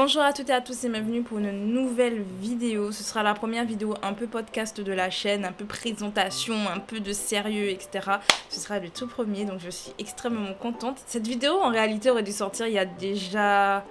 Bonjour à toutes et à tous et bienvenue pour une nouvelle vidéo. Ce sera la première vidéo un peu podcast de la chaîne, un peu présentation, un peu de sérieux, etc. Ce sera le tout premier, donc je suis extrêmement contente. Cette vidéo en réalité aurait dû sortir il y a déjà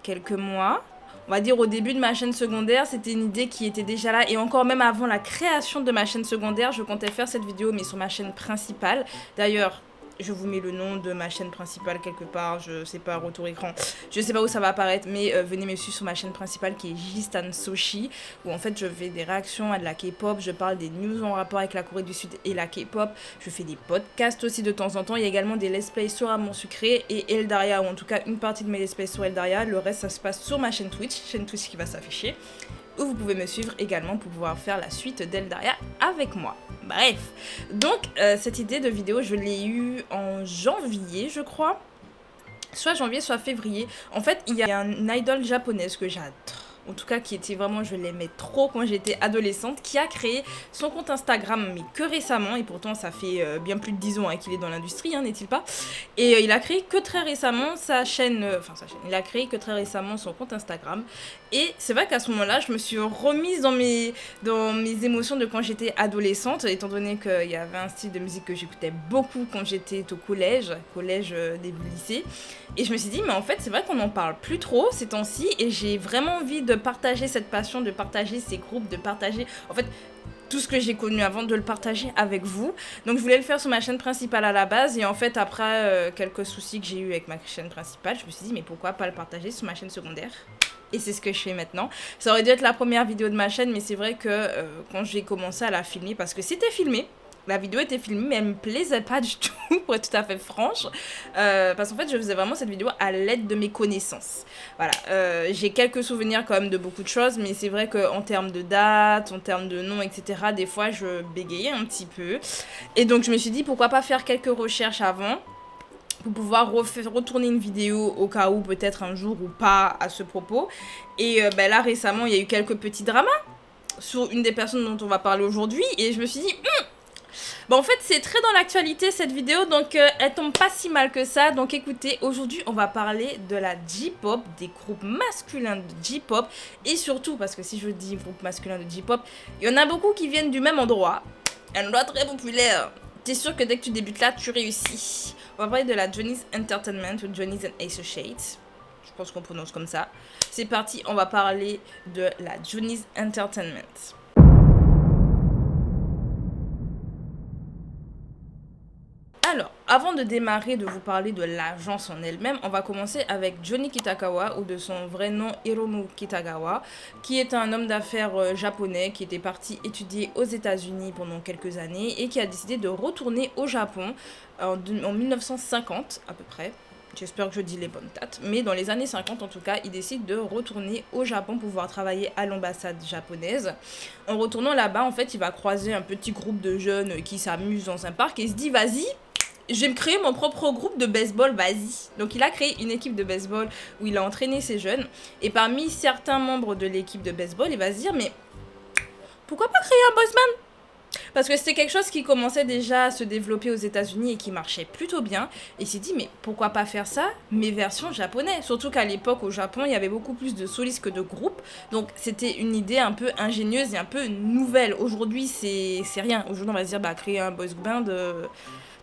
quelques mois. On va dire au début de ma chaîne secondaire, c'était une idée qui était déjà là. Et encore même avant la création de ma chaîne secondaire, je comptais faire cette vidéo mais sur ma chaîne principale. D'ailleurs, je vous mets le nom de ma chaîne principale quelque part, je sais pas, retour écran, je sais pas où ça va apparaître, mais venez me suivre sur ma chaîne principale qui est Jistan Soshi, où en fait je fais des réactions à de la K-pop, je parle des news en rapport avec la Corée du Sud et la K-pop, je fais des podcasts aussi de temps en temps, il y a également des let's play sur Amour Sucré et Eldaria, ou en tout cas une partie de mes let's play sur Eldaria, le reste ça se passe sur ma chaîne Twitch qui va s'afficher, où vous pouvez me suivre également pour pouvoir faire la suite d'Eldaria avec moi. Bref, donc cette idée de vidéo, je l'ai eue en janvier, je crois. Soit janvier, soit février. En fait, il y a une idol japonaise que j'adore. En tout cas, qui était vraiment, je l'aimais trop quand j'étais adolescente, qui a créé son compte Instagram, mais que récemment, et pourtant ça fait bien plus de 10 ans qu'il est dans l'industrie, n'est-il pas? Et il a créé que très récemment sa chaîne, il a créé que très récemment son compte Instagram. Et c'est vrai qu'à ce moment-là, je me suis remise dans mes émotions de quand j'étais adolescente, étant donné qu'il y avait un style de musique que j'écoutais beaucoup quand j'étais au collège, début lycée. Et je me suis dit, mais en fait, c'est vrai qu'on n'en parle plus trop ces temps-ci, et j'ai vraiment envie de partager cette passion, de partager ces groupes, de partager, en fait, tout ce que j'ai connu avant, de le partager avec vous. Donc je voulais le faire sur ma chaîne principale à la base, et en fait, après quelques soucis que j'ai eu avec ma chaîne principale, je me suis dit, mais pourquoi pas le partager sur ma chaîne secondaire ? Et c'est ce que je fais maintenant. Ça aurait dû être la première vidéo de ma chaîne, mais c'est vrai que quand j'ai commencé à la filmer, parce que c'était filmé, la vidéo était filmée, mais elle me plaisait pas du tout, pour être tout à fait franche. Parce qu'en fait, je faisais vraiment cette vidéo à l'aide de mes connaissances. Voilà. J'ai quelques souvenirs quand même de beaucoup de choses, mais c'est vrai qu'en termes de date, en termes de nom, etc., des fois, je bégayais un petit peu. Et donc, je me suis dit, pourquoi pas faire quelques recherches avant pour pouvoir retourner une vidéo au cas où, peut-être un jour ou pas, à ce propos. Et là, récemment, il y a eu quelques petits dramas sur une des personnes dont on va parler aujourd'hui, et je me suis dit, bon, en fait, c'est très dans l'actualité cette vidéo, donc elle tombe pas si mal que ça. Donc écoutez, aujourd'hui, on va parler de la J-pop, des groupes masculins de J-pop, et surtout, parce que si je dis groupe masculin de J-pop, il y en a beaucoup qui viennent du même endroit, un endroit très populaire. T'es sûr que dès que tu débutes là, tu réussis. On va parler de la Johnny's Entertainment ou Johnny's and Associates. Je pense qu'on prononce comme ça. C'est parti, on va parler de la Johnny's Entertainment. Alors, avant de démarrer de vous parler de l'agence en elle-même, on va commencer avec Johnny Kitagawa, ou de son vrai nom Hiromu Kitagawa, qui est un homme d'affaires japonais qui était parti étudier aux États-Unis pendant quelques années et qui a décidé de retourner au Japon en 1950 à peu près. J'espère que je dis les bonnes dates, mais dans les années 50 en tout cas, il décide de retourner au Japon pour pouvoir travailler à l'ambassade japonaise. En retournant là-bas, en fait, il va croiser un petit groupe de jeunes qui s'amusent dans un parc et il se dit, vas-y, je vais me créer mon propre groupe de baseball, vas-y. Donc il a créé une équipe de baseball où il a entraîné ces jeunes. Et parmi certains membres de l'équipe de baseball, il va se dire, mais pourquoi pas créer un boys band ? Parce que c'était quelque chose qui commençait déjà à se développer aux États-Unis et qui marchait plutôt bien. Et il s'est dit, mais pourquoi pas faire ça, mais version japonais ? Surtout qu'à l'époque, au Japon, il y avait beaucoup plus de solistes que de groupes. Donc c'était une idée un peu ingénieuse et un peu nouvelle. Aujourd'hui, c'est rien. Aujourd'hui, on va se dire, créer un boys band...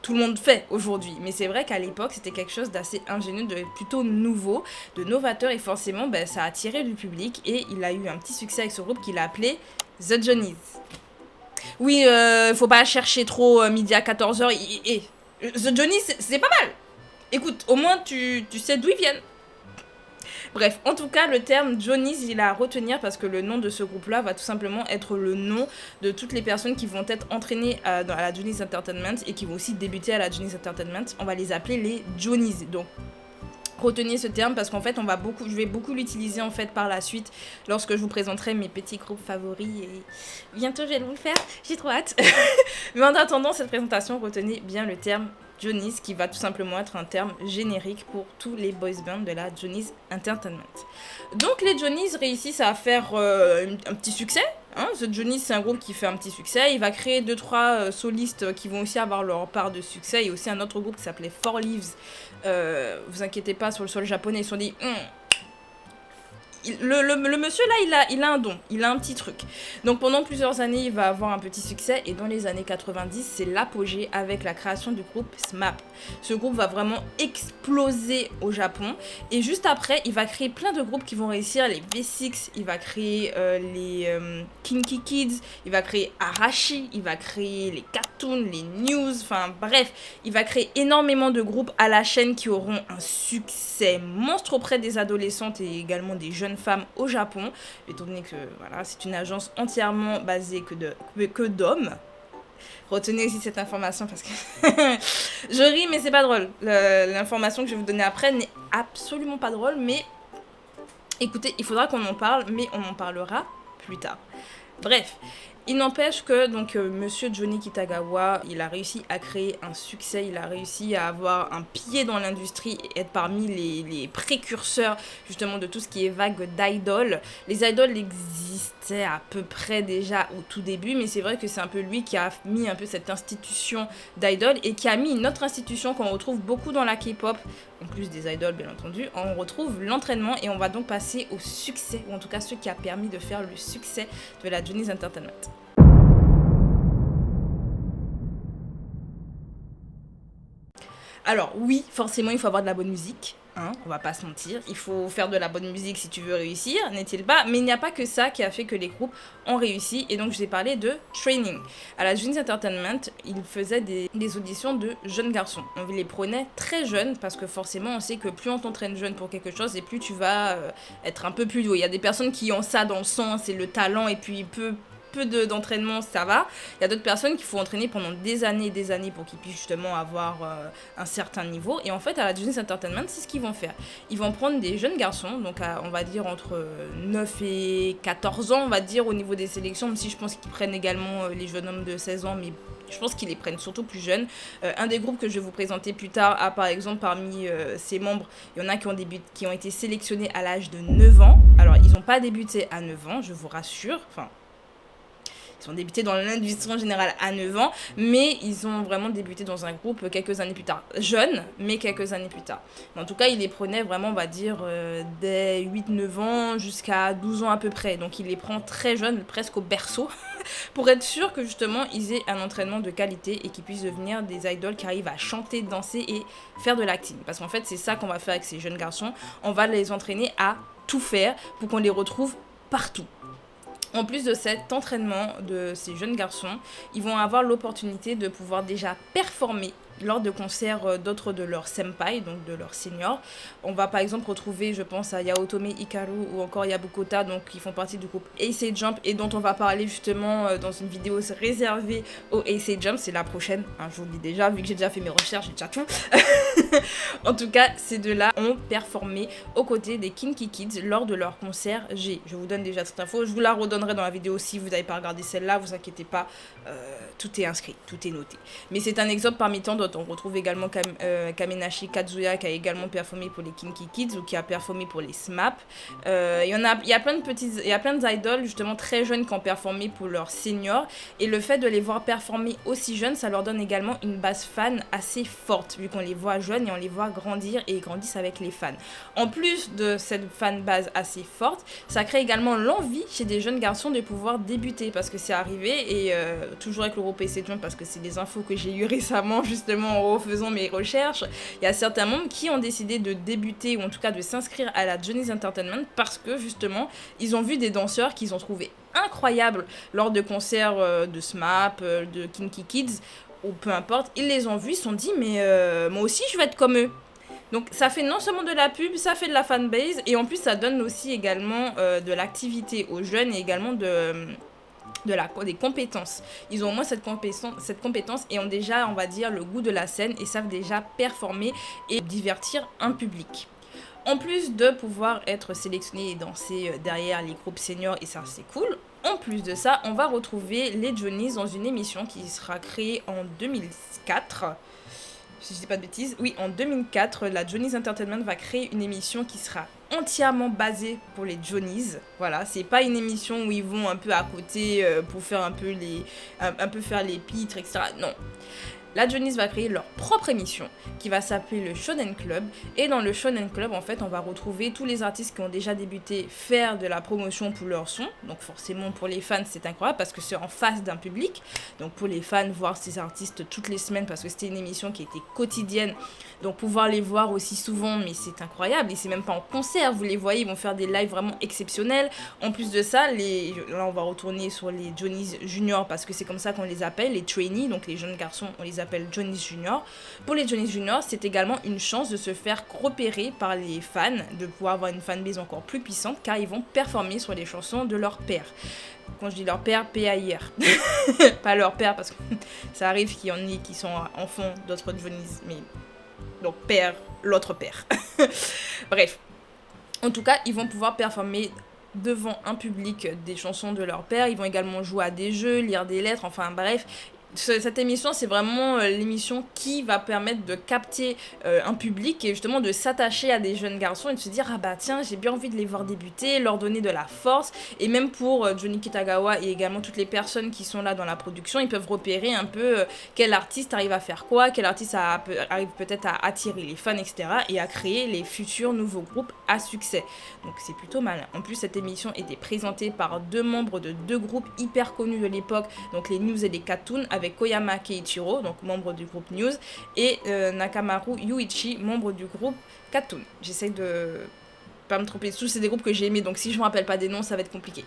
tout le monde fait aujourd'hui, mais c'est vrai qu'à l'époque c'était quelque chose d'assez ingénieux, de plutôt nouveau, de novateur, et forcément ça a attiré du public et il a eu un petit succès avec ce groupe qu'il a appelé The Johnny's. Oui, faut pas chercher trop midi à 14h, The Johnny's c'est pas mal. Écoute, au moins tu sais d'où ils viennent. Bref, en tout cas, le terme Johnny's, il est à retenir parce que le nom de ce groupe-là va tout simplement être le nom de toutes les personnes qui vont être entraînées à la Johnny's Entertainment et qui vont aussi débuter à la Johnny's Entertainment. On va les appeler les Johnny's. Donc, retenez ce terme parce qu'en fait, je vais beaucoup l'utiliser en fait par la suite lorsque je vous présenterai mes petits groupes favoris et bientôt je vais vous le faire, j'ai trop hâte. Mais en attendant cette présentation, retenez bien le terme Johnny's, qui va tout simplement être un terme générique pour tous les boys bands de la Johnny's Entertainment. Donc les Johnny's réussissent à faire un petit succès. The Johnny's, c'est un groupe qui fait un petit succès. Il va créer 2-3 solistes qui vont aussi avoir leur part de succès. Il y a aussi un autre groupe qui s'appelait Four Leaves. Vous inquiétez pas, sur le sol japonais, ils se sont dit le monsieur là, il a un don, il a un petit truc. Donc pendant plusieurs années, il va avoir un petit succès et dans les années 90, c'est l'apogée avec la création du groupe SMAP. Ce groupe va vraiment exploser au Japon et juste après, il va créer plein de groupes qui vont réussir, les V6, il va créer les Kinky Kids, il va créer Arashi, il va créer les Cartoons, les News, enfin bref, il va créer énormément de groupes à la chaîne qui auront un succès monstre auprès des adolescentes et également des jeunes femmes au Japon, étant donné que voilà, c'est une agence entièrement basée que d'hommes. Retenez aussi cette information parce que je ris mais c'est pas drôle. L'information que je vais vous donner après n'est absolument pas drôle, mais écoutez, il faudra qu'on en parle, mais on en parlera plus tard. Bref, il n'empêche que donc monsieur Johnny Kitagawa, il a réussi à créer un succès, il a réussi à avoir un pied dans l'industrie et être parmi les précurseurs justement de tout ce qui est vague d'idoles. Les idoles existaient à peu près déjà au tout début, mais c'est vrai que c'est un peu lui qui a mis un peu cette institution d'idoles et qui a mis une autre institution qu'on retrouve beaucoup dans la K-pop, en plus des idoles bien entendu, on retrouve l'entraînement et on va donc passer au succès, ou en tout cas ce qui a permis de faire le succès de la Johnny's Entertainment. Alors oui, forcément il faut avoir de la bonne musique, hein, on va pas se mentir, il faut faire de la bonne musique si tu veux réussir, n'est-il pas? Mais il n'y a pas que ça qui a fait que les groupes ont réussi, et donc je vous ai parlé de training. À la Johnny's Entertainment, ils faisaient des auditions de jeunes garçons. On les prenait très jeunes, parce que forcément on sait que plus on t'entraîne jeune pour quelque chose, et plus tu vas être un peu plus doué. Il y a des personnes qui ont ça dans le sang, c'est le talent, et puis peu d'entraînement, ça va. Il y a d'autres personnes qu'il faut entraîner pendant des années pour qu'ils puissent justement avoir un certain niveau. Et en fait, à la Johnny's Entertainment, c'est ce qu'ils vont faire. Ils vont prendre des jeunes garçons, donc on va dire entre 9 et 14 ans, on va dire, au niveau des sélections, même si je pense qu'ils prennent également les jeunes hommes de 16 ans, mais je pense qu'ils les prennent surtout plus jeunes. Un des groupes que je vais vous présenter plus tard a par exemple parmi ses membres, il y en a qui ont été sélectionnés à l'âge de 9 ans. Alors, ils n'ont pas débuté à 9 ans, je vous rassure. Enfin, ils ont débuté dans l'industrie en général à 9 ans, mais ils ont vraiment débuté dans un groupe quelques années plus tard. Jeunes, mais quelques années plus tard. Mais en tout cas, ils les prenaient vraiment, on va dire, dès 8-9 ans jusqu'à 12 ans à peu près. Donc, il les prend très jeunes, presque au berceau, pour être sûr que justement, ils aient un entraînement de qualité et qu'ils puissent devenir des idoles qui arrivent à chanter, danser et faire de l'acting. Parce qu'en fait, c'est ça qu'on va faire avec ces jeunes garçons. On va les entraîner à tout faire pour qu'on les retrouve partout. En plus de cet entraînement de ces jeunes garçons, ils vont avoir l'opportunité de pouvoir déjà performer lors de concerts d'autres de leurs senpai, donc de leurs seniors. On va par exemple retrouver, je pense, à Yaotome Hikaru ou encore Yabukota, donc qui font partie du groupe AC Jump et dont on va parler justement dans une vidéo réservée au AC Jump. C'est la prochaine, hein, je vous le dis déjà, vu que j'ai déjà fait mes recherches, j'ai déjà tout. En tout cas, ces deux-là ont performé aux côtés des Kinky Kids lors de leur concert G. Je vous donne déjà cette info, je vous la redonnerai dans la vidéo si vous n'avez pas regardé celle-là, vous inquiétez pas, tout est inscrit, tout est noté. Mais c'est un exemple parmi tant d'autres. On retrouve également Kamenashi Kazuya qui a également performé pour les Kinky Kids ou qui a performé pour les SMAP. Il y a plein d'idoles justement très jeunes qui ont performé pour leurs seniors, et le fait de les voir performer aussi jeunes, ça leur donne également une base fan assez forte vu qu'on les voit jeunes et on les voit grandir et ils grandissent avec les fans. En plus de cette fan base assez forte, ça crée également l'envie chez des jeunes garçons de pouvoir débuter, parce que c'est arrivé, et toujours avec le groupe AC Jump, parce que c'est des infos que j'ai eues récemment justement en refaisant mes recherches, il y a certains membres qui ont décidé de débuter ou en tout cas de s'inscrire à la Johnny's Entertainment parce que justement ils ont vu des danseurs qu'ils ont trouvé incroyables lors de concerts de SMAP, de Kinky Kids ou peu importe. Ils les ont vus, ils se sont dit mais moi aussi je vais être comme eux. Donc ça fait non seulement de la pub, ça fait de la fanbase et en plus ça donne aussi également de l'activité aux jeunes et également des compétences. Ils ont au moins cette compétence et ont déjà, on va dire, le goût de la scène et savent déjà performer et divertir un public. En plus de pouvoir être sélectionnés et danser derrière les groupes seniors, et ça c'est cool, en plus de ça, on va retrouver les Johnny's dans une émission qui sera créée en 2004. Si je dis pas de bêtises, oui, en 2004, la Johnny's Entertainment va créer une émission qui sera entièrement basée pour les Johnny's. Voilà, c'est pas une émission où ils vont un peu à côté pour faire un peu faire les pitres, etc. Non. la Johnny's va créer leur propre émission qui va s'appeler le Shonen Club. Et dans le Shonen Club, en fait, on va retrouver tous les artistes qui ont déjà débuté faire de la promotion pour leur son. Donc forcément, pour les fans, c'est incroyable parce que c'est en face d'un public. Donc pour les fans, voir ces artistes toutes les semaines parce que c'était une émission qui était quotidienne. Donc pouvoir les voir aussi souvent, mais c'est incroyable. Et c'est même pas en concert, vous les voyez, ils vont faire des lives vraiment exceptionnels. En plus de ça, là on va retourner sur les Johnny's Junior parce que c'est comme ça qu'on les appelle, les trainees, donc les jeunes garçons, on les appelle Johnny's Junior. Pour les Johnny's Junior, c'est également une chance de se faire repérer par les fans, de pouvoir avoir une fanbase encore plus puissante car ils vont performer sur les chansons de leur père. Quand je dis leur père, P-A-I-R. Pas leur père parce que ça arrive qu'il y en ait qui sont enfants d'autres Johnny's, mais donc père, l'autre père. Bref. En tout cas, ils vont pouvoir performer devant un public des chansons de leur père. Ils vont également jouer à des jeux, lire des lettres, enfin bref. Cette émission, c'est vraiment l'émission qui va permettre de capter un public et justement de s'attacher à des jeunes garçons et de se dire « Ah bah tiens, j'ai bien envie de les voir débuter, leur donner de la force. » Et même pour Johnny Kitagawa et également toutes les personnes qui sont là dans la production, ils peuvent repérer un peu quel artiste arrive à faire quoi, quel artiste arrive peut-être à attirer les fans, etc. et à créer les futurs nouveaux groupes à succès. Donc c'est plutôt malin. En plus, cette émission était présentée par 2 membres de 2 groupes hyper connus de l'époque, donc les News et les Cartoons, avec Koyama Keiichiro, donc membre du groupe News, et Nakamaru Yuichi, membre du groupe Cartoon. J'essaie de pas me tromper tous, c'est des groupes que j'ai aimés, donc si je me rappelle pas des noms, ça va être compliqué.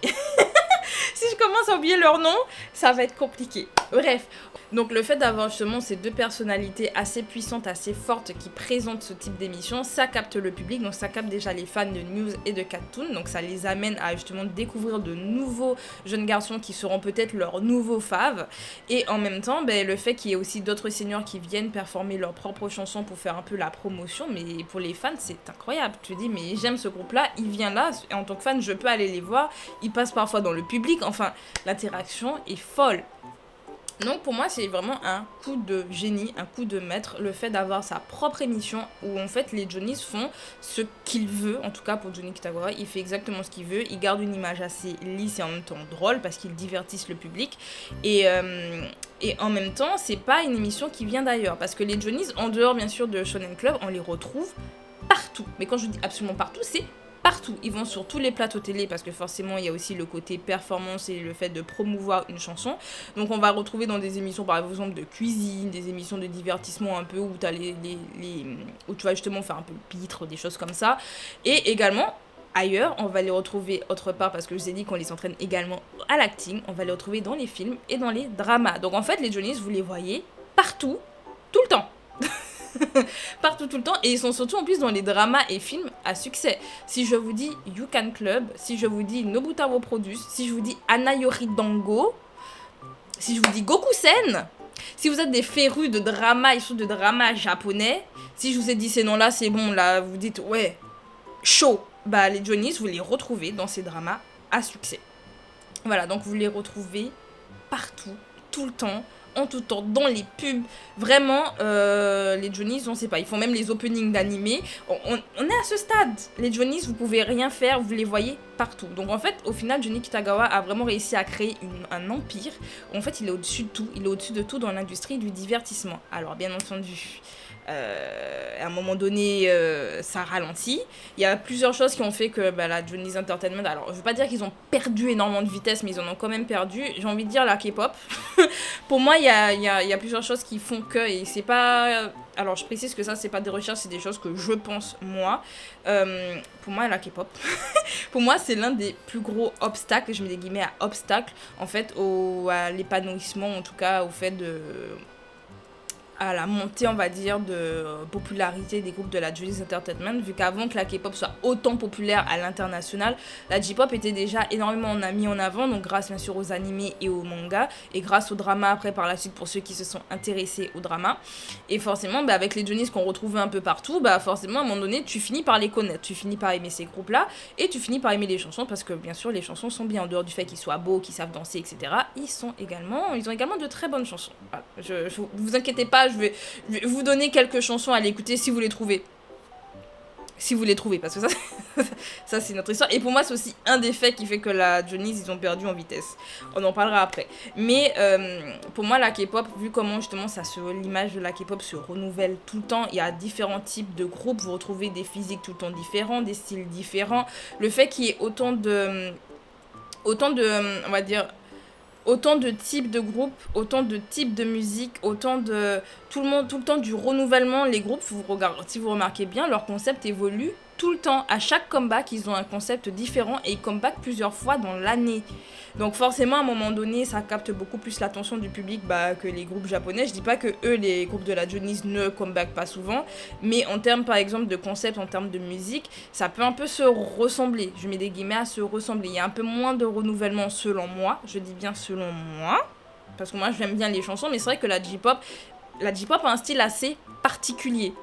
Si je commence à oublier leur nom, ça va être compliqué. Bref, donc le fait d'avoir justement ces 2 personnalités assez puissantes, assez fortes qui présentent ce type d'émission, ça capte le public, donc ça capte déjà les fans de News et de Cartoon, donc ça les amène à justement découvrir de nouveaux jeunes garçons qui seront peut-être leurs nouveaux faves, et en même temps, le fait qu'il y ait aussi d'autres seniors qui viennent performer leurs propres chansons pour faire un peu la promotion, mais pour les fans, c'est incroyable. Tu te dis, mais j'aime ce groupe-là, il vient là, et en tant que fan, je peux aller les voir, ils passent parfois dans le public, enfin, l'interaction est folle. Donc pour moi c'est vraiment un coup de génie, un coup de maître, le fait d'avoir sa propre émission où en fait les Johnny's font ce qu'il veut, en tout cas pour Johnny Kitagawa, il fait exactement ce qu'il veut, il garde une image assez lisse et en même temps drôle parce qu'ils divertissent le public et en même temps c'est pas une émission qui vient d'ailleurs parce que les Johnny's en dehors bien sûr de Shonen Club on les retrouve partout, mais quand je dis absolument partout c'est partout, ils vont sur tous les plateaux télé parce que forcément il y a aussi le côté performance et le fait de promouvoir une chanson. Donc on va retrouver dans des émissions par exemple de cuisine, des émissions de divertissement un peu où, où tu vas justement faire un peu le pitre, des choses comme ça. Et également ailleurs, on va les retrouver autre part parce que je vous ai dit qu'on les entraîne également à l'acting, on va les retrouver dans les films et dans les dramas. Donc en fait les Johnny's vous les voyez partout, tout le temps. Partout tout le temps et ils sont surtout en plus dans les dramas et films à succès. Si je vous dis Yukan Club, si je vous dis Nobutaro Produce, si je vous dis Anayori Dango, si je vous dis Gokusen, si vous êtes des férus de drama issus de drama japonais, si je vous ai dit ces noms-là, c'est bon, là vous dites ouais, chaud. Bah les Johnny's vous les retrouvez dans ces dramas à succès. Voilà, donc vous les retrouvez partout, tout le temps. En tout temps, dans les pubs, vraiment, les Johnny's, on sait pas, ils font même les openings d'animés. On est à ce stade. Les Johnny's, vous pouvez rien faire, vous les voyez partout. Donc en fait, au final, Johnny Kitagawa a vraiment réussi à créer un empire. En fait, il est au-dessus de tout. Il est au-dessus de tout dans l'industrie du divertissement. Alors, bien entendu, à un moment donné, ça ralentit. Il y a plusieurs choses qui ont fait que la Johnny's Entertainment, alors je veux pas dire qu'ils ont perdu énormément de vitesse, mais ils en ont quand même perdu. J'ai envie de dire la K-pop. Pour moi, il y a plusieurs choses qui font que, et c'est pas... Alors je précise que ça, c'est pas des recherches, c'est des choses que je pense moi. Pour moi, la K-pop, pour moi, c'est l'un des plus gros obstacles, je mets des guillemets à obstacles, en fait, à l'épanouissement, en tout cas, au fait à la montée, on va dire, de popularité des groupes de la Johnny's Entertainment, vu qu'avant que la K-pop soit autant populaire à l'international, la J-pop était déjà énormément mis en avant, donc grâce bien sûr aux animés et aux mangas, et grâce au drama après par la suite pour ceux qui se sont intéressés au drama. Et forcément, avec les Johnny's qu'on retrouvait un peu partout, forcément à un moment donné, tu finis par les connaître, tu finis par aimer ces groupes-là, et tu finis par aimer les chansons, parce que bien sûr les chansons sont bien, en dehors du fait qu'ils soient beaux, qu'ils savent danser, etc. Ils ont également de très bonnes chansons. Voilà. Vous inquiétez pas, je vais vous donner quelques chansons à l'écouter si vous les trouvez. Si vous les trouvez, parce que ça, Ça, c'est notre histoire. Et pour moi, c'est aussi un des faits qui fait que la Johnny's, ils ont perdu en vitesse. On en parlera après. Mais pour moi, la K-pop, vu comment justement l'image de la K-pop se renouvelle tout le temps, il y a différents types de groupes, vous retrouvez des physiques tout le temps différents, des styles différents. Le fait qu'il y ait autant de, on va dire, autant de types de groupes, autant de types de musique, autant de... Tout le temps du renouvellement, les groupes, si vous remarquez bien, leur concept évolue tout le temps. À chaque comeback, ils ont un concept différent et ils comeback plusieurs fois dans l'année. Donc forcément, à un moment donné, ça capte beaucoup plus l'attention du public que les groupes japonais. Je dis pas que eux, les groupes de la Johnny's, ne comeback pas souvent, mais en termes, par exemple, de concept, en termes de musique, ça peut un peu se ressembler. Je mets des guillemets à se ressembler. Il y a un peu moins de renouvellement selon moi. Je dis bien selon moi, parce que moi, j'aime bien les chansons, mais c'est vrai que la J-pop a un style assez particulier.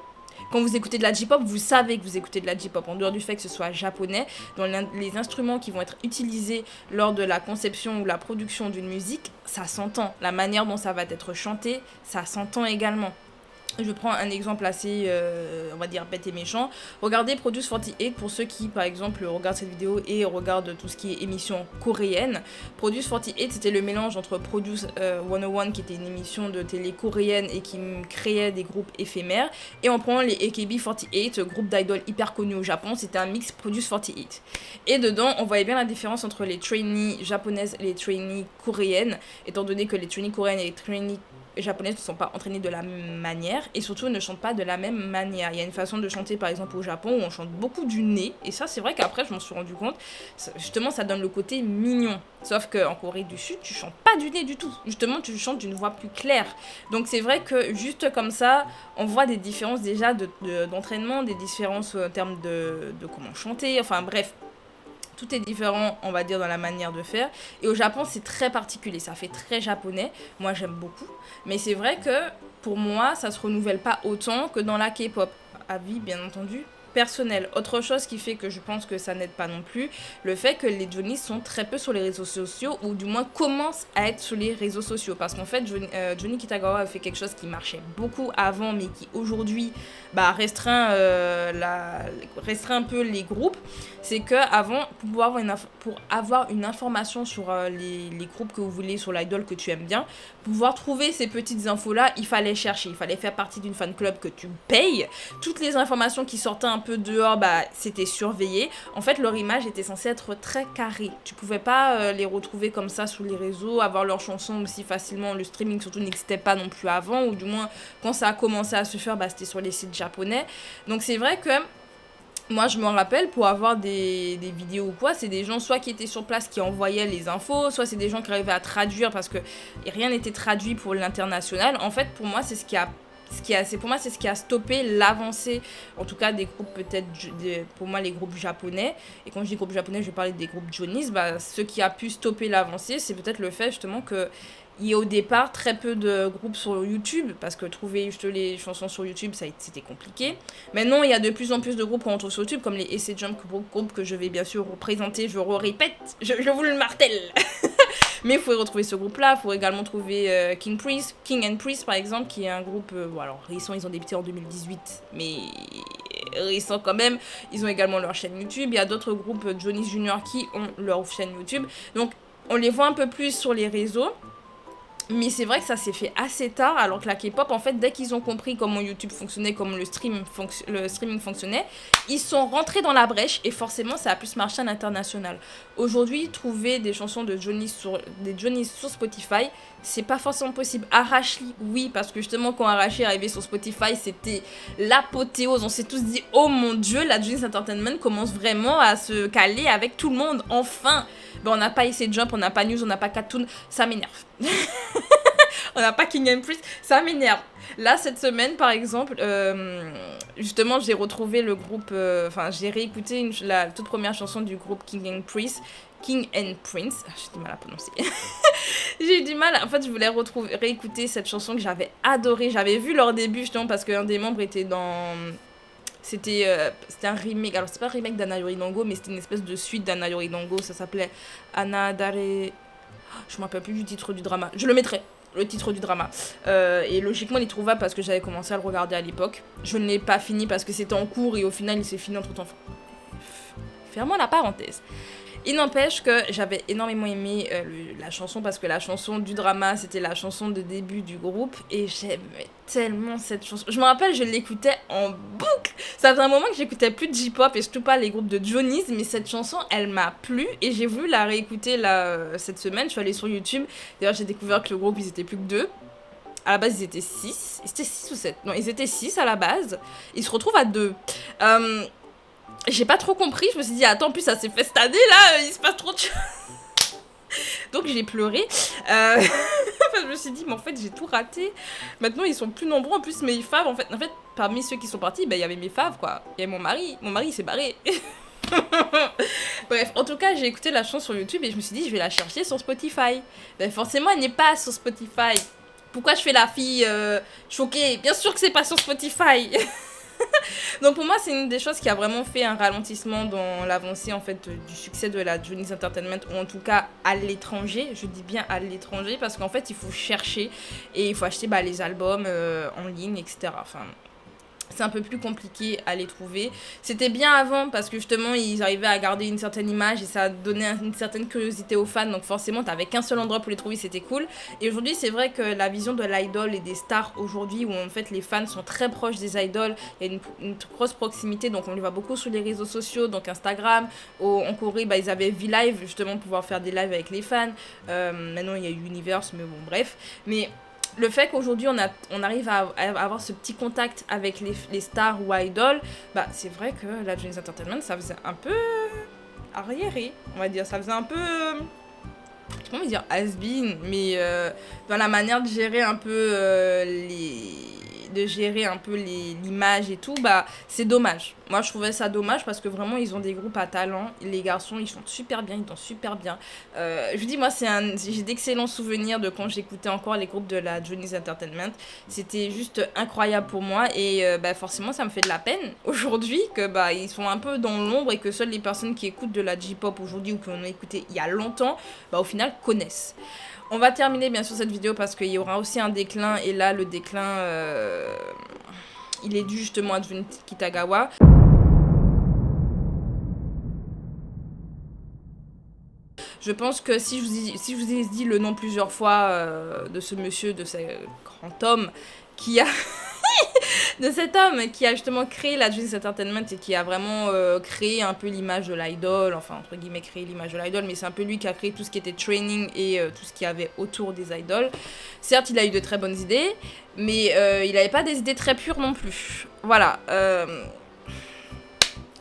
Quand vous écoutez de la J-pop, vous savez que vous écoutez de la J-pop, en dehors du fait que ce soit japonais, dans les instruments qui vont être utilisés lors de la conception ou la production d'une musique, ça s'entend. La manière dont ça va être chanté, ça s'entend également. Je prends un exemple assez, on va dire, bête et méchant. Regardez Produce 48 pour ceux qui, par exemple, regardent cette vidéo et regardent tout ce qui est émission coréenne. Produce 48, c'était le mélange entre Produce 101, qui était une émission de télé coréenne et qui créait des groupes éphémères. Et on prend les AKB48, groupe d'idoles hyper connu au Japon. C'était un mix Produce 48. Et dedans, on voyait bien la différence entre les trainees japonaises et les trainees coréennes, étant donné que les trainees coréennes et les trainees japonaises ne sont pas entraînées de la même manière et surtout ne chantent pas de la même manière. Il y a une façon de chanter par exemple au Japon où on chante beaucoup du nez et ça c'est vrai qu'après je m'en suis rendu compte, justement ça donne le côté mignon. Sauf qu'en Corée du Sud tu chantes pas du nez du tout, justement tu chantes d'une voix plus claire. Donc c'est vrai que juste comme ça on voit des différences déjà d'entraînement, des différences en termes de comment chanter, enfin bref. Tout est différent, on va dire, dans la manière de faire. Et au Japon, c'est très particulier. Ça fait très japonais. Moi, j'aime beaucoup. Mais c'est vrai que, pour moi, ça se renouvelle pas autant que dans la K-pop. Avis, bien entendu, personnel. Autre chose qui fait que je pense que ça n'aide pas non plus, le fait que les Johnny's sont très peu sur les réseaux sociaux, ou du moins commencent à être sur les réseaux sociaux. Parce qu'en fait, Johnny Kitagawa a fait quelque chose qui marchait beaucoup avant, mais qui aujourd'hui restreint un peu les groupes. C'est qu'avant, pour avoir une information sur les groupes que vous voulez, sur l'idole que tu aimes bien, pouvoir trouver ces petites infos-là, il fallait chercher. Il fallait faire partie d'une fan club que tu payes. Toutes les informations qui sortaient un peu dehors, c'était surveillé. En fait, leur image était censée être très carrée. Tu pouvais pas les retrouver comme ça sur les réseaux, avoir leurs chansons aussi facilement. Le streaming surtout n'existait pas non plus avant, ou du moins quand ça a commencé à se faire, c'était sur les sites japonais. Donc c'est vrai que moi, je me rappelle, pour avoir des vidéos ou quoi, c'est des gens soit qui étaient sur place qui envoyaient les infos, soit c'est des gens qui arrivaient à traduire parce que rien n'était traduit pour l'international. En fait, pour moi, c'est ce qui a stoppé l'avancée, en tout cas des groupes peut-être, pour moi les groupes japonais. Et quand je dis groupes japonais, je vais parler des groupes Johnny's. Ce qui a pu stopper l'avancée, c'est peut-être le fait justement que il y a au départ très peu de groupes sur YouTube, parce que trouver juste les chansons sur YouTube, c'était compliqué. Maintenant, il y a de plus en plus de groupes qu'on retrouve sur YouTube, comme les AC Jump, groupe que je vais bien sûr représenter, je répète, je vous le martèle. Mais il faut retrouver ce groupe-là, il faut également trouver King and Priest par exemple, qui est un groupe, alors récent, ils ont débuté en 2018, mais récent quand même. Ils ont également leur chaîne YouTube. Il y a d'autres groupes Johnny's Junior qui ont leur chaîne YouTube. Donc on les voit un peu plus sur les réseaux. Mais c'est vrai que ça s'est fait assez tard, alors que la K-pop, en fait, dès qu'ils ont compris comment YouTube fonctionnait, comment le streaming fonctionnait, ils sont rentrés dans la brèche et forcément, ça a pu se marcher à l'international. Aujourd'hui, trouver des chansons de Johnny sur Spotify, c'est pas forcément possible. Arashi, oui, parce que justement, quand Arashi est arrivé sur Spotify, c'était l'apothéose. On s'est tous dit, oh mon Dieu, la Johnny's Entertainment commence vraiment à se caler avec tout le monde, enfin. On n'a pas AC Jump, on n'a pas News, on n'a pas Cartoon, ça m'énerve. On n'a pas King and Priest, ça m'énerve. Là, cette semaine, par exemple, justement, j'ai retrouvé le groupe... j'ai réécouté la toute première chanson du groupe King and Prince. J'ai du mal à prononcer. J'ai eu du mal... En fait, je voulais réécouter cette chanson que j'avais adorée. J'avais vu leur début, justement, parce qu'un des membres était dans... C'était un remake, alors c'est pas un remake d'Anna Yoridango, mais c'était une espèce de suite d'Anna Yoridango, ça s'appelait Anna Dare... Je me rappelle plus du titre du drama, je le mettrai, le titre du drama. Et logiquement il est trouvable parce que j'avais commencé à le regarder à l'époque. Je ne l'ai pas fini parce que c'était en cours et au final il s'est fini entre temps. Fermons la parenthèse. Il n'empêche que j'avais énormément aimé la chanson parce que la chanson du drama, c'était la chanson de début du groupe et j'aimais tellement cette chanson. Je me rappelle, je l'écoutais en boucle. Ça faisait un moment que j'écoutais plus de J-pop et surtout pas les groupes de Johnny's, mais cette chanson, elle m'a plu et j'ai voulu la réécouter là, cette semaine. Je suis allée sur YouTube. D'ailleurs, j'ai découvert que le groupe, ils étaient plus que 2. À la base, ils étaient 6. Ils étaient 6 ou 7. Non, ils étaient 6 à la base. Ils se retrouvent à 2. J'ai pas trop compris, je me suis dit attends, en plus ça s'est fait cette année là, il se passe trop de choses. Donc j'ai pleuré. Je me suis dit mais en fait j'ai tout raté. Maintenant ils sont plus nombreux, en plus mes faves en fait parmi ceux qui sont partis, il y avait mes faves quoi. Il y avait mon mari il s'est barré. Bref, en tout cas j'ai écouté la chanson sur YouTube et je me suis dit je vais la chercher sur Spotify. Forcément elle n'est pas sur Spotify. Pourquoi je fais la fille choquée? Bien sûr que c'est pas sur Spotify. Donc pour moi c'est une des choses qui a vraiment fait un ralentissement dans l'avancée en fait du succès de la Johnny's Entertainment, ou en tout cas à l'étranger. Je dis bien à l'étranger parce qu'en fait il faut chercher et il faut acheter les albums en ligne, etc. Enfin, c'est un peu plus compliqué à les trouver. C'était bien avant parce que justement ils arrivaient à garder une certaine image et ça donnait une certaine curiosité aux fans, donc forcément t'avais qu'un seul endroit pour les trouver, c'était cool. Et aujourd'hui c'est vrai que la vision de l'idol et des stars aujourd'hui, où en fait les fans sont très proches des idoles, il y a une grosse proximité, donc on les voit beaucoup sur les réseaux sociaux, donc Instagram. En Corée ils avaient V-Live justement pour pouvoir faire des lives avec les fans. Maintenant il y a Universe, mais bon bref. Mais le fait qu'aujourd'hui on arrive à avoir ce petit contact avec les stars ou idoles, c'est vrai que la Johnny's Entertainment ça faisait un peu arriéré, on va dire, ça faisait un peu comment dire, has-been, mais dans la manière de gérer un peu l'image et tout, c'est dommage. Moi je trouvais ça dommage parce que vraiment ils ont des groupes à talent, les garçons ils chantent super bien, ils dansent super bien. Je vous dis, moi j'ai d'excellents souvenirs de quand j'écoutais encore les groupes de la Johnny's Entertainment. C'était juste incroyable pour moi et forcément ça me fait de la peine aujourd'hui que ils sont un peu dans l'ombre et que seules les personnes qui écoutent de la J-pop aujourd'hui ou qui en ont écouté il y a longtemps, au final connaissent. On va terminer bien sûr cette vidéo parce qu'il y aura aussi un déclin et là le déclin il est dû justement à Jun Kitagawa. Je pense que si je vous ai dit le nom plusieurs fois de ce monsieur, de ce grand homme qui a de cet homme qui a justement créé la Johnny's Entertainment et qui a vraiment créé un peu l'image de l'idol, enfin entre guillemets créé l'image de l'idol, mais c'est un peu lui qui a créé tout ce qui était training et tout ce qu'il y avait autour des idoles. Certes, il a eu de très bonnes idées, mais il n'avait pas des idées très pures non plus. Voilà.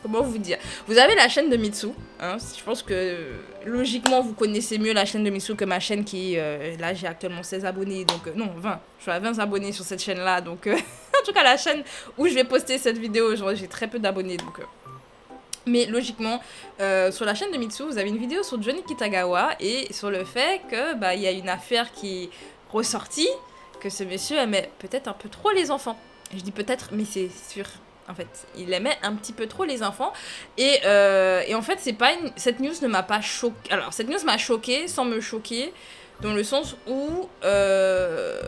Comment vous dire? Vous avez la chaîne de Mitsou, hein, je pense que logiquement vous connaissez mieux la chaîne de Mitsou que ma chaîne qui là j'ai actuellement 16 abonnés, donc non 20, je suis à 20 abonnés sur cette chaîne là, donc en tout cas la chaîne où je vais poster cette vidéo, j'ai très peu d'abonnés, donc mais logiquement sur la chaîne de Mitsou vous avez une vidéo sur Jun Kitagawa et sur le fait que il y a une affaire qui est ressortie, que ce monsieur aimait peut-être un peu trop les enfants. Je dis peut-être, mais c'est sûr. En fait, il aimait un petit peu trop les enfants. Et en fait, cette news ne m'a pas choquée. Alors, cette news m'a choquée sans me choquer, dans le sens où, à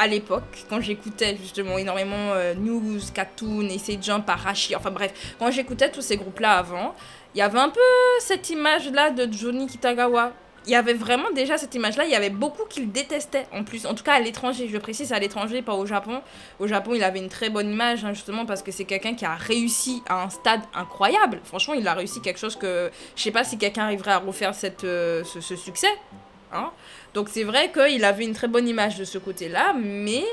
l'époque, quand j'écoutais justement énormément News, Cartoon, Essay Jump, Arashi, enfin bref, quand j'écoutais tous ces groupes-là avant, il y avait un peu cette image-là de Jun Kitagawa. Il y avait vraiment déjà cette image-là, il y avait beaucoup qui le détestaient en plus, en tout cas à l'étranger, je précise à l'étranger, pas au Japon. Au Japon, il avait une très bonne image, hein, justement parce que c'est quelqu'un qui a réussi à un stade incroyable. Franchement, il a réussi quelque chose que je sais pas si quelqu'un arriverait à refaire ce succès. Hein. Donc c'est vrai qu'il avait une très bonne image de ce côté-là, mais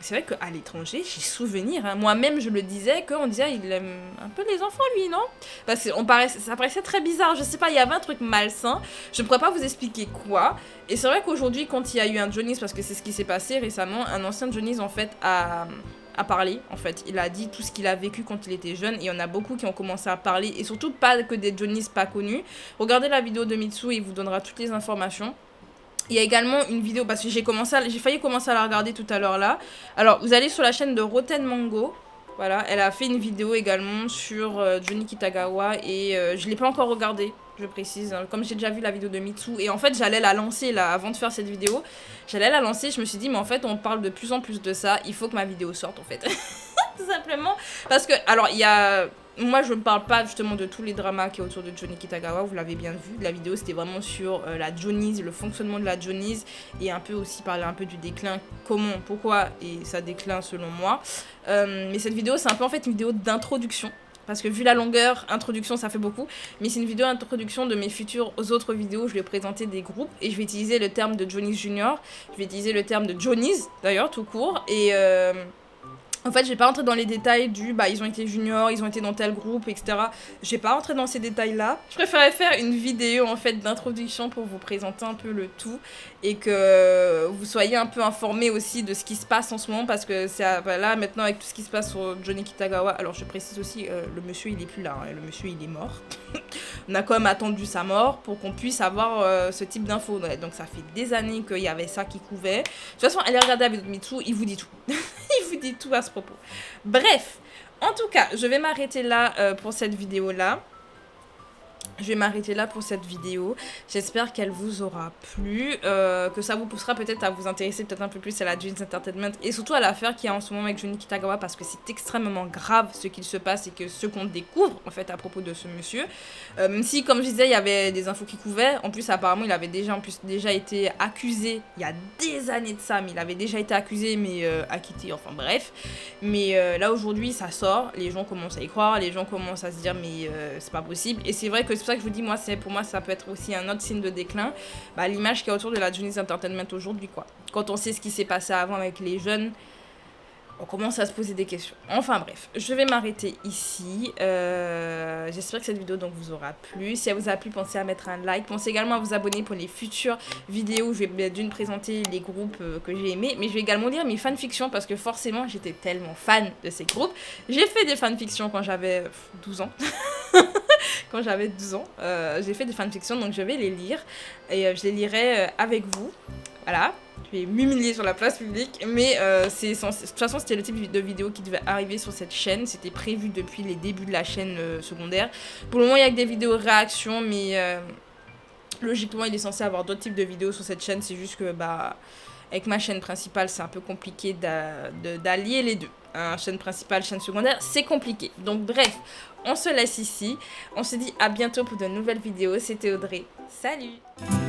c'est vrai qu'à l'étranger, j'ai souvenir, hein, moi-même je le disais, qu'on disait il aime un peu les enfants lui, non? Parce que ça paraissait très bizarre, je sais pas, il y avait un truc malsain, je pourrais pas vous expliquer quoi. Et c'est vrai qu'aujourd'hui, quand il y a eu un Johnny's, parce que c'est ce qui s'est passé récemment, un ancien Johnny's en fait a parlé, en fait, il a dit tout ce qu'il a vécu quand il était jeune, et il y en a beaucoup qui ont commencé à parler, et surtout pas que des Johnny's pas connus. Regardez la vidéo de Mitsou, il vous donnera toutes les informations. Il y a également une vidéo, parce que j'ai failli commencer à la regarder tout à l'heure là. Alors, vous allez sur la chaîne de Rotten Mango. Voilà, elle a fait une vidéo également sur Jun Kitagawa et je ne l'ai pas encore regardée, je précise. Hein, comme j'ai déjà vu la vidéo de Mitsou. Et en fait, j'allais la lancer là, avant de faire cette vidéo. J'allais la lancer, je me suis dit, mais en fait, on parle de plus en plus de ça. Il faut que ma vidéo sorte en fait. Tout simplement. Parce que, alors, il y a moi je ne parle pas justement de tous les dramas qui est autour de Johnny Kitagawa, vous l'avez bien vu. La vidéo c'était vraiment sur la Johnny's, le fonctionnement de la Johnny's et un peu aussi parler un peu du déclin, comment, pourquoi et ça déclin selon moi. Mais cette vidéo c'est un peu en fait une vidéo d'introduction. Parce que vu la longueur, introduction ça fait beaucoup. Mais c'est une vidéo d'introduction de mes futures autres vidéos. Je vais présenter des groupes et je vais utiliser le terme de Johnny's Junior. Je vais utiliser le terme de Johnny's d'ailleurs tout court. Et en fait, je vais pas rentrer dans les détails du ils ont été juniors, ils ont été dans tel groupe, etc. Je vais pas rentrer dans ces détails-là. Je préférais faire une vidéo en fait d'introduction pour vous présenter un peu le tout et que vous soyez un peu informés aussi de ce qui se passe en ce moment parce que c'est là maintenant avec tout ce qui se passe sur Johnny Kitagawa. Alors je précise aussi, le monsieur il est plus là, hein, le monsieur il est mort. On a quand même attendu sa mort pour qu'on puisse avoir ce type d'infos. Donc ça fait des années qu'il y avait ça qui couvait. De toute façon, allez regarder la vidéo de Mitsu, il vous dit tout. Il vous dit tout à ce propos. Bref, en tout cas, je vais m'arrêter là pour cette vidéo-là. J'espère qu'elle vous aura plu, que ça vous poussera peut-être à vous intéresser peut-être un peu plus à la Johnny's Entertainment et surtout à l'affaire qu'il y a en ce moment avec Johnny Kitagawa parce que c'est extrêmement grave ce qu'il se passe et que ce qu'on découvre en fait à propos de ce monsieur. Même si, comme je disais, il y avait des infos qui couvaient. En plus, apparemment, il avait déjà été accusé il y a des années de ça, mais il avait déjà été accusé mais acquitté, enfin bref. Mais là aujourd'hui, ça sort, les gens commencent à y croire, les gens commencent à se dire mais c'est pas possible. Et c'est vrai que c'est pour ça que je vous dis, pour moi, ça peut être aussi un autre signe de déclin. L'image qu'il y a autour de la Johnny's Entertainment aujourd'hui, quoi. Quand on sait ce qui s'est passé avant avec les jeunes, on commence à se poser des questions. Enfin bref, je vais m'arrêter ici. J'espère que cette vidéo donc vous aura plu. Si elle vous a plu, pensez à mettre un like. Pensez également à vous abonner pour les futures vidéos où je vais d'une présenter les groupes que j'ai aimés. Mais je vais également lire mes fanfictions parce que forcément, j'étais tellement fan de ces groupes. J'ai fait des fanfictions quand j'avais 12 ans. Quand j'avais 12 ans, j'ai fait des fanfictions, donc je vais les lire. Et je les lirai avec vous. Voilà. Je vais m'humilier sur la place publique, mais de toute façon c'était le type de vidéo qui devait arriver sur cette chaîne, c'était prévu depuis les débuts de la chaîne secondaire. Pour le moment il y a que des vidéos réactions, mais logiquement il est censé avoir d'autres types de vidéos sur cette chaîne, c'est juste que avec ma chaîne principale c'est un peu compliqué d'allier les deux. Chaîne principale, chaîne secondaire, c'est compliqué. Donc bref, on se laisse ici, on se dit à bientôt pour de nouvelles vidéos, c'était Audrey, salut!